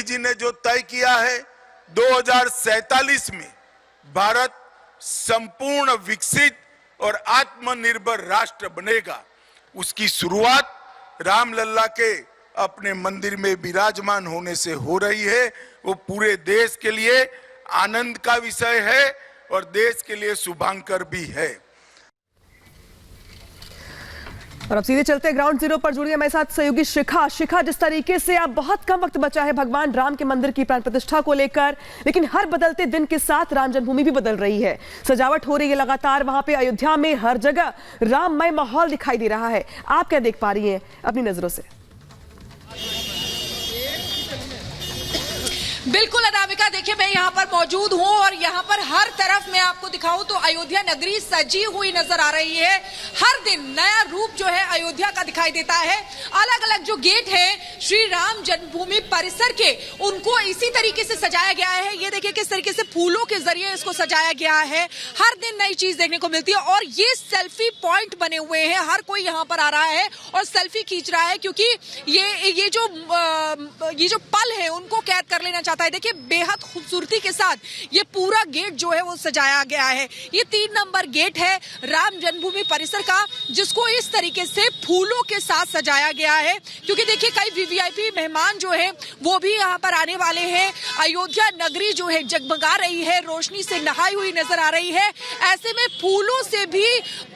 जी ने जो तय किया है 2047 में भारत संपूर्ण विकसित और आत्मनिर्भर राष्ट्र बनेगा, उसकी शुरुआत रामलला के अपने मंदिर में विराजमान होने से हो रही है। वो पूरे देश के लिए आनंद का विषय है और देश के लिए शुभांकर भी है। और अब सीधे चलते ग्राउंड जीरो पर जुड़ी हमारे साथ सहयोगी शिखा। जिस तरीके से अब बहुत कम वक्त बचा है भगवान राम के मंदिर की प्राण प्रतिष्ठा को लेकर, लेकिन हर बदलते दिन के साथ राम जन्मभूमि भी बदल रही है। सजावट हो रही है लगातार, वहां पे अयोध्या में हर जगह राममय माहौल दिखाई दे रहा है। आप क्या देख पा रही हैं अपनी नजरों से? बिल्कुल अनामिका, देखिए मैं यहाँ पर मौजूद हूँ और यहाँ पर हर तरफ मैं आपको दिखाऊं तो अयोध्या नगरी सजी हुई नजर आ रही है। हर दिन नया रूप जो है अयोध्या का दिखाई देता है। अलग अलग जो गेट है श्री राम जन्मभूमि परिसर के, उनको इसी तरीके से सजाया गया है। ये देखिए किस तरीके से फूलों के जरिए इसको सजाया गया है। हर दिन नई चीज देखने को मिलती है और ये सेल्फी पॉइंट बने हुए हैं। हर कोई यहाँ पर आ रहा है और सेल्फी खींच रहा है, क्योंकि ये जो पल है उनको कैद कर लेना चाहता है। देखिए बेहद खूबसूरती के साथ ये पूरा गेट जो है वो सजाया गया है। ये 3 नंबर गेट है राम जन्मभूमि परिसर का, जिसको इस तरीके से फूलों के साथ सजाया गया है, क्योंकि देखिए कई वीवीआईपी मेहमान जो है वो भी यहाँ पर आने वाले हैं। अयोध्या नगरी जो है जगमगा रही है, रोशनी से नहाई हुई नजर आ रही है। ऐसे में फूलों से भी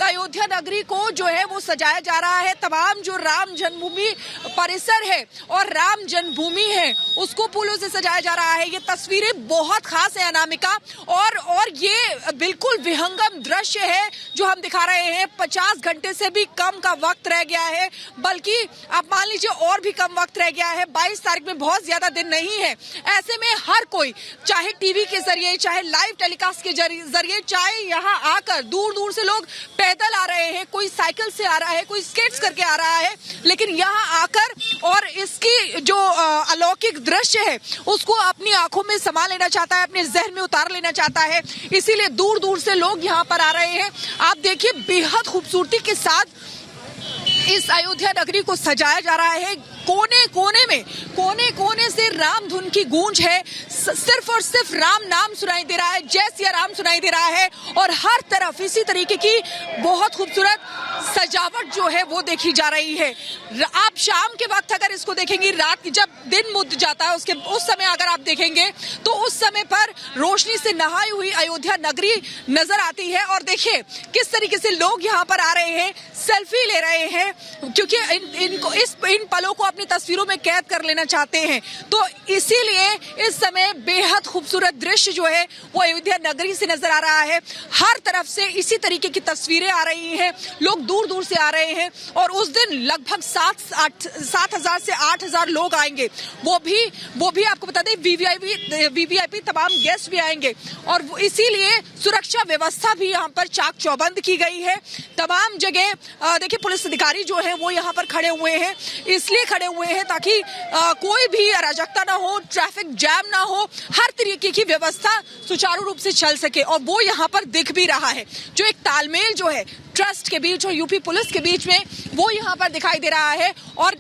अयोध्या नगरी को जो है वो सजाया जा रहा है। तमाम जो राम जन्मभूमि परिसर है और राम जन्मभूमि है उसको फूलों से सजाया जा रहा है। ये तस्वीरें बहुत खास है अनामिका, और ये बिल्कुल विहंगम दृश्य है जो हम दिखा रहे हैं। 50 घंटे से भी कम का वक्त रह गया है, बल्कि आप मान लीजिए और भी कम वक्त रह गया है। 22 तारीख में बहुत ज्यादा दिन नहीं है। ऐसे में हर कोई चाहे टीवी के जरिए, चाहे लाइव टेलीकास्ट के जरिए, चाहे यहाँ आकर दूर दूर से लोग पैदल आ रहे हैं, कोई साइकिल से आ रहा है, कोई स्केट्स करके आ रहा है, लेकिन यहाँ आकर और इसकी जो अलौकिक दृश्य है उसको अपनी आंखों में समा लेना चाहता है, अपने जहन में उतार लेना चाहता है। इसीलिए दूर दूर से लोग यहाँ पर आ रहे हैं। आप देखिए बेहद खूबसूरती के साथ इस अयोध्या नगरी को सजाया जा रहा है। कोने कोने से राम धुन की गूंज है। सिर्फ और सिर्फ राम नाम सुनाई दे रहा है, जय सिया राम सुनाई दे रहा है, और हर तरफ इसी तरीके की बहुत खूबसूरत सजावट जो है वो देखी जा रही है। आप शाम के वक्त अगर इसको देखेंगे, रात जब दिन मुद जाता है उस समय अगर आप देखेंगे तो उस समय पर रोशनी से नहाई हुई अयोध्या नगरी नजर आती है। और देखिए किस तरीके से लोग यहाँ पर आ रहे हैं, सेल्फी ले रहे हैं, क्योंकि इन पलों को अपनी तस्वीरों में कैद कर लेना चाहते हैं। तो इसीलिए इस समय बेहद खूबसूरत दृश्य जो है वो अयोध्या नगरी से नजर आ रहा है। हर तरफ से इसी तरीके की तस्वीरें आ रही हैं, लोग दूर दूर से आ रहे हैं। और उस दिन लगभग 7,000 से 8,000 लोग आएंगे। वो भी आपको बता दें वीवीआईपी तमाम गेस्ट भी आएंगे, और इसीलिए सुरक्षा व्यवस्था भी यहाँ पर चाक चौबंद की गई है। तमाम जगह देखिए पुलिस अधिकारी जो है वो यहाँ पर खड़े हुए हैं, इसलिए खड़े हुए हैं ताकि कोई भी अराजकता ना हो, ट्रैफिक जैम ना हो, हर तरीके की व्यवस्था सुचारू रूप से चल सके। और वो यहाँ पर दिख भी रहा है, जो एक तालमेल जो है ट्रस्ट के बीच और यूपी पुलिस के बीच में वो यहाँ पर दिखाई दे रहा है। और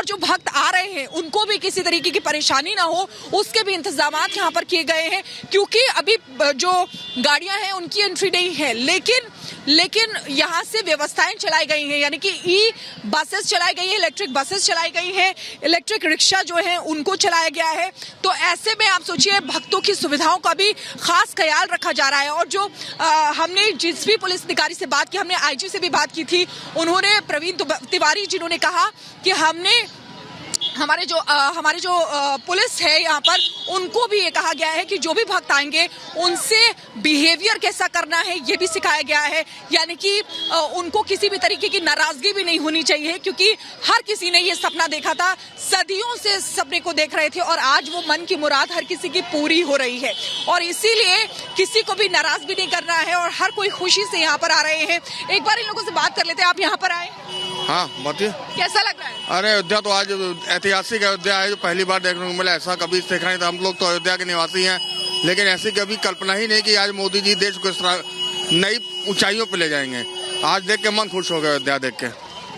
जो भक्त आ रहे हैं उनको भी किसी तरीके की परेशानी ना हो, उसके भी इंतजामात यहाँ पर किए गए हैं, क्योंकि अभी जो गाड़ियां हैं उनकी एंट्री नहीं है, लेकिन यहाँ से व्यवस्थाएं चलाई गई हैं, यानी कि ई बसेस चलाई गई है, इलेक्ट्रिक बसेस चलाई गई है, इलेक्ट्रिक रिक्शा जो है उनको चलाया गया है। तो ऐसे में आप सोचिए भक्तों की सुविधाओं का भी खास ख्याल रखा जा रहा है। और जो हमने जिस भी पुलिस अधिकारी से बात की, हमने आईजी से भी बात की थी, उन्होंने प्रवीण तिवारी जिन्होंने कहा कि हमारे जो पुलिस है यहाँ पर, उनको भी ये कहा गया है कि जो भी भक्त आएंगे उनसे बिहेवियर कैसा करना है ये भी सिखाया गया है, यानी कि उनको किसी भी तरीके की नाराजगी भी नहीं होनी चाहिए, क्योंकि हर किसी ने ये सपना देखा था, सदियों से सपने को देख रहे थे, और आज वो मन की मुराद हर किसी की पूरी हो रही है। और इसीलिए किसी को भी नाराज भी नहीं करना है और हर कोई खुशी से यहाँ पर आ रहे हैं। एक बार इन लोगों से बात कर लेते हैं। आप यहाँ पर आए? हाँ बताइए, कैसा लग रहा है? अरे अयोध्या तो आज ऐतिहासिक अयोध्या है, जो पहली बार देखने को मिला। ऐसा कभी देखा नहीं था। हम लोग तो अयोध्या के निवासी हैं, लेकिन ऐसी कभी कल्पना ही नहीं कि आज मोदी जी देश को इस तरह नई ऊंचाइयों पर ले जाएंगे। आज देख के मन खुश हो गया अयोध्या देख के।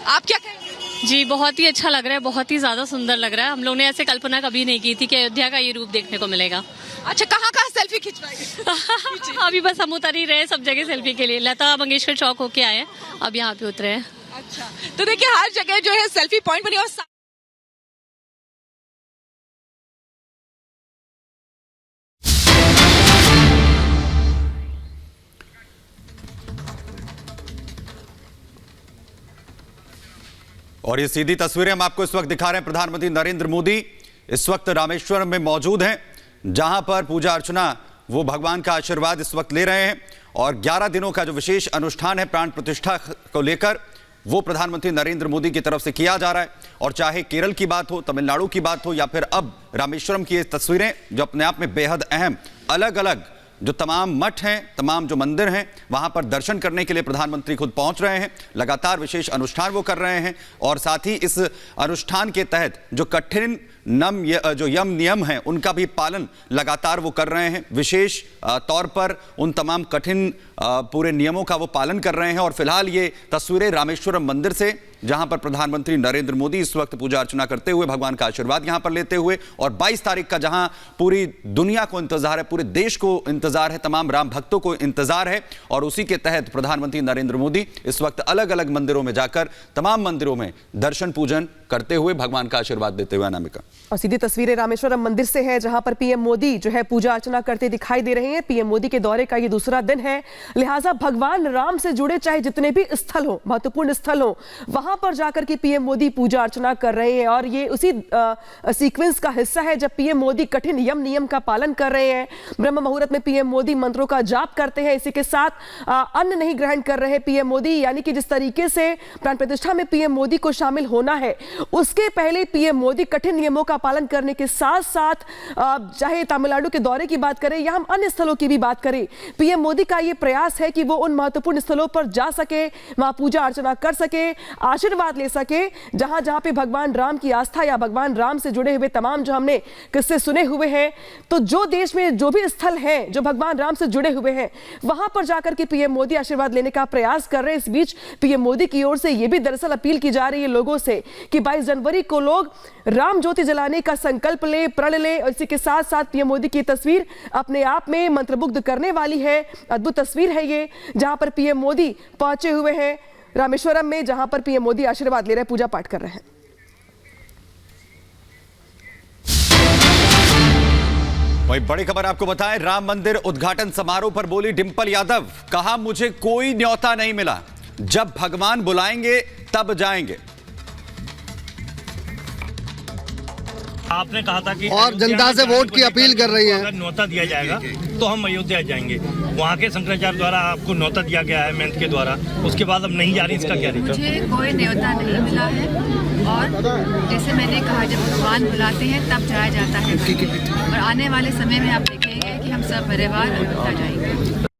आप क्या कहेंगे? जी बहुत ही अच्छा लग रहा है, बहुत ही ज्यादा सुंदर लग रहा है। हम लोग ने ऐसे कल्पना कभी नहीं की थी कि अयोध्या का ये रूप देखने को मिलेगा। अच्छा, कहाँ कहाँ सेल्फी खिंचवाएंगे? अभी बस हम उतर ही रहे हैं सब जगह सेल्फी के लिए। लता मंगेशकर चौक होके आए हैं, अब यहाँ पे उतरे हैं। अच्छा, तो देखिए हर जगह जो है सेल्फी पॉइंट बनी और और ये सीधी तस्वीरें हम आपको इस वक्त दिखा रहे हैं। प्रधानमंत्री नरेंद्र मोदी इस वक्त रामेश्वरम में मौजूद हैं, जहां पर पूजा अर्चना वो भगवान का आशीर्वाद इस वक्त ले रहे हैं। और 11 दिनों का जो विशेष अनुष्ठान है प्राण प्रतिष्ठा को लेकर, वो प्रधानमंत्री नरेंद्र मोदी की तरफ से किया जा रहा है। और चाहे केरल की बात हो, तमिलनाडु की बात हो, या फिर अब रामेश्वरम की ये तस्वीरें जो अपने आप में बेहद अहम, अलग अलग जो तमाम मठ हैं, तमाम जो मंदिर हैं, वहां पर दर्शन करने के लिए प्रधानमंत्री खुद पहुंच रहे हैं। लगातार विशेष अनुष्ठान वो कर रहे हैं। और साथ ही इस अनुष्ठान के तहत जो कठिन जो यम नियम हैं उनका भी पालन लगातार वो कर रहे हैं। विशेष तौर पर उन तमाम कठिन पूरे नियमों का वो पालन कर रहे हैं। और फिलहाल ये तस्वीरें रामेश्वरम मंदिर से, जहां पर प्रधानमंत्री नरेंद्र मोदी इस वक्त पूजा अर्चना करते हुए, भगवान का आशीर्वाद यहां पर लेते हुए, और 22 तारीख का जहां पूरी दुनिया को इंतजार है, पूरे देश को इंतजार है, तमाम राम भक्तों को इंतजार है, और उसी के तहत प्रधानमंत्री नरेंद्र मोदी इस वक्त अलग अलग मंदिरों में जाकर तमाम मंदिरों में दर्शन पूजन करते हुए भगवान का आशीर्वाद देते हुए। अनामिका, और सीधी तस्वीरें रामेश्वरम मंदिर से है, जहां पर पीएम मोदी जो है पूजा अर्चना करते दिखाई दे रहे हैं। पीएम मोदी के दौरे का ये दूसरा दिन है, लिहाजा भगवान राम से जुड़े चाहे जितने भी स्थल हो, महत्वपूर्ण स्थल हो, वहां पर जाकर के पीएम मोदी पूजा अर्चना कर रहे हैं। और ये उसी सीक्वेंस का हिस्सा है जब पीएम मोदी कठिन यम नियम का पालन कर रहे हैं। ब्रह्म मुहूर्त में पीएम मोदी मंत्रों का जाप करते हैं। इसी के साथ अन्न नहीं ग्रहण कर रहे पीएम मोदी, यानी कि जिस तरीके से प्राण प्रतिष्ठा में पीएम मोदी को शामिल होना है, उसके पहले पीएम मोदी कठिन नियमों का पालन करने के साथ साथ चाहे तमिलनाडु के दौरे की बात करें या हम अन्य स्थलों की भी बात करें, पीएम मोदी का यह प्रयास है कि वो उन महत्वपूर्ण स्थलों पर जा सके, वहां पूजा अर्चना कर सके, आशीर्वाद ले सके, जहां जहां पे भगवान राम की आस्था या भगवान राम से जुड़े हुए तमाम जो हमने किस्से सुने हुए हैं, तो जो देश में जो भी स्थल है जो भगवान राम से जुड़े हुए हैं, वहां पर जाकर के पीएम मोदी आशीर्वाद लेने का प्रयास कर रहे हैं। इस बीच पीएम मोदी की ओर से यह भी दरअसल अपील की जा रही है लोगों से कि 22 जनवरी को लोग राम ज्योति जलाने का संकल्प ले, प्रण ले। और इसी के साथ साथ पीएम मोदी की तस्वीर अपने आप में मंत्रमुग्ध करने वाली है। अद्भुत तस्वीर है ये, जहां पर पीएम मोदी पहुंचे हुए हैं रामेश्वरम में, जहां पर पीएम मोदी आशीर्वाद ले रहे हैं, पूजा पाठ कर रहे हैं। वही बड़ी खबर आपको बताएं, राम मंदिर उद्घाटन समारोह पर बोली डिंपल यादव, कहा मुझे कोई न्योता नहीं मिला, जब भगवान बुलाएंगे तब जाएंगे। आपने कहा था कि और जनता से वोट की अपील कर रही है। अगर न्योता दिया जाएगा तो हम अयोध्या जाएंगे। वहाँ के शंकराचार्य द्वारा आपको न्योता दिया गया है महंत के द्वारा, उसके बाद अब नहीं जा रही, इसका क्या रीजन? मुझे कोई न्योता नहीं मिला है, और जैसे मैंने कहा जब भगवान बुलाते हैं तब जाया जाता है। और आने वाले समय में आप देखेंगे कि हम सब परिवार अयोध्या जाएंगे।